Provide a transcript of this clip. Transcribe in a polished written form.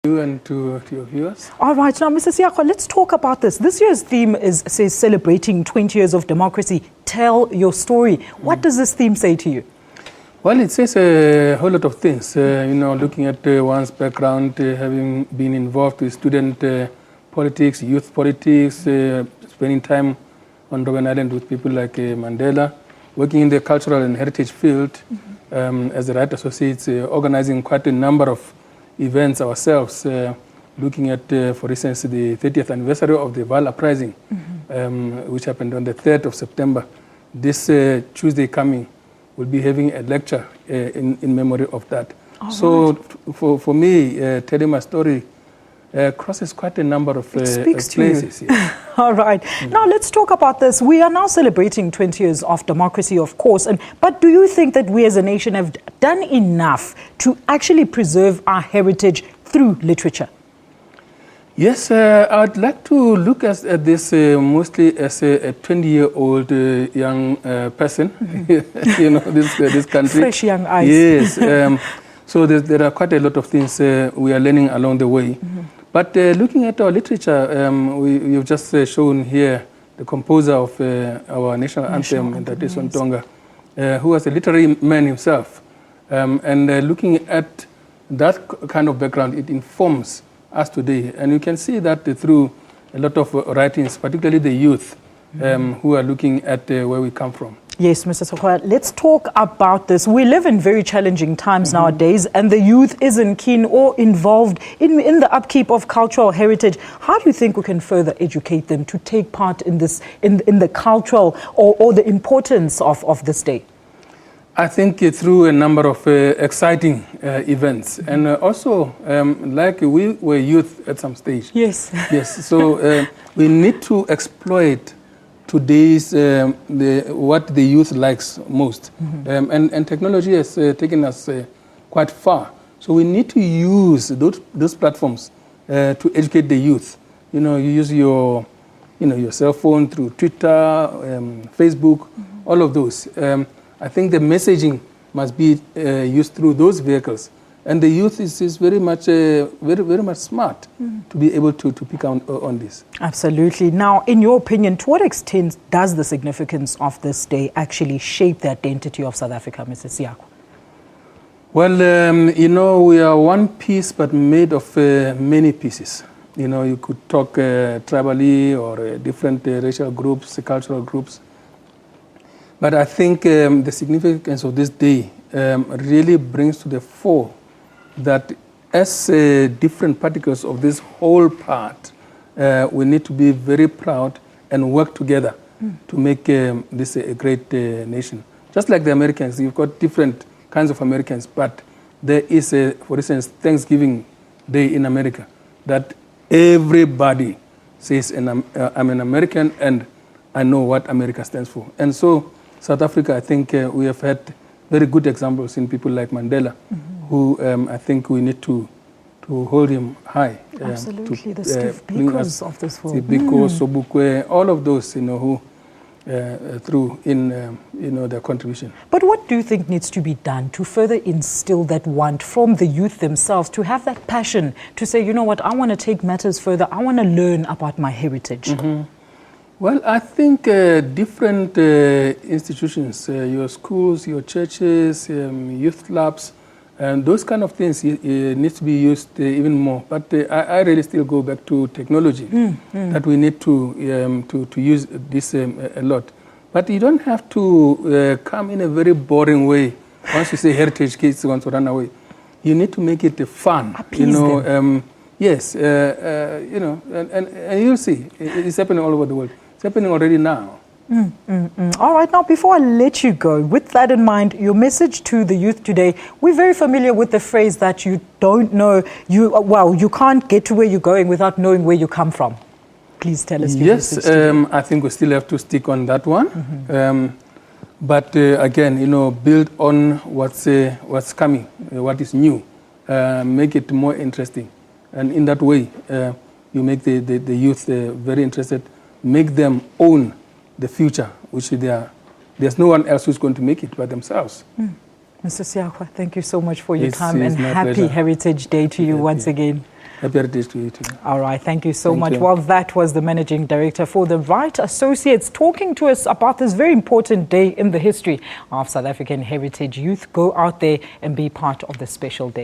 You and to your viewers. All right, now, Mr. Siakwa, let's talk about this. This year's theme says celebrating 20 years of democracy. Tell your story. What does this theme say to you? Well, it says a whole lot of things. Looking at one's background, having been involved with student politics, youth politics, spending time on Robben Island with people like Mandela, working in the cultural and heritage field as the Right Associates, organizing quite a number of events ourselves, looking at, for instance, the 30th anniversary of the Val Uprising, which happened on the 3rd of September. This Tuesday coming, we'll be having a lecture in memory of that. All so right. for me, telling my story crosses quite a number of places. Yeah. All right. Now let's talk about this. We are now celebrating 20 years of democracy, of course. But do you think that we as a nation have done enough to actually preserve our heritage through literature? Yes, I'd like to look at this mostly as a 20-year-old young person, this country. Fresh young eyes. Yes. So there are quite a lot of things we are learning along the way. But looking at our literature, you've just shown here the composer of our national anthem, Enoch Sontonga, who was a literary man himself. And looking at that kind of background, it informs us today. And you can see that through a lot of writings, particularly the youth who are looking at where we come from. Yes, Mr. Siakwa, let's talk about this. We live in very challenging times nowadays, and the youth isn't keen or involved in the upkeep of cultural heritage. How do you think we can further educate them to take part in this, in the cultural or the importance of this day? I think through a number of exciting events, and also like we were youth at some stage. Yes. Yes. So we need to exploit today's what the youth likes most, and technology has taken us quite far. So we need to use those platforms to educate the youth. You use your cell phone through Twitter, Facebook, all of those. I think the messaging must be used through those vehicles, and the youth is very much very much smart to be able to pick on this. Absolutely. Now, in your opinion, to what extent does the significance of this day actually shape the identity of South Africa, Mr. Siakwa? Well, we are one piece but made of many pieces. You could talk tribally or different racial groups, cultural groups. But I think the significance of this day really brings to the fore that as different particles of this whole part, we need to be very proud and work together to make this a great nation. Just like the Americans, you've got different kinds of Americans, but there is, for instance, Thanksgiving Day in America that everybody says, I'm an American and I know what America stands for. And so South Africa, I think we have had very good examples in people like Mandela, who I think we need to hold him high. Absolutely, the Steve Bikos of this world. Steve Bikos, Sobukwe, all of those, who threw in, their contribution. But what do you think needs to be done to further instill that want from the youth themselves to have that passion to say, you know what, I want to take matters further, I want to learn about my heritage? Well, I think different institutions, your schools, your churches, youth clubs, and those kind of things need to be used even more. But I really still go back to technology, that we need to use this a lot. But you don't have to come in a very boring way. Once you say heritage, kids want to run away. You need to make it fun. Appease them. Yes, and you'll see, it's happening all over the world. It's happening already now. All right, now before I let you go, with that in mind, your message to the youth today, we're very familiar with the phrase that you don't know, you can't get to where you're going without knowing where you come from. Please tell us your message. Yes, I think we still have to stick on that one. But again, build on what's coming, what is new, make it more interesting. And in that way, you make the youth very interested, make them own the future, which there's no one else who's going to make it but themselves. Mr. Siakwa, thank you so much for your time, and happy pleasure. Heritage Day to you once again. Happy heritage to you too. All right, thank you so Thank much. you. Well, that was the Managing Director for the Wright Associates talking to us about this very important day in the history of South African heritage. Youth, go out there and be part of the special day.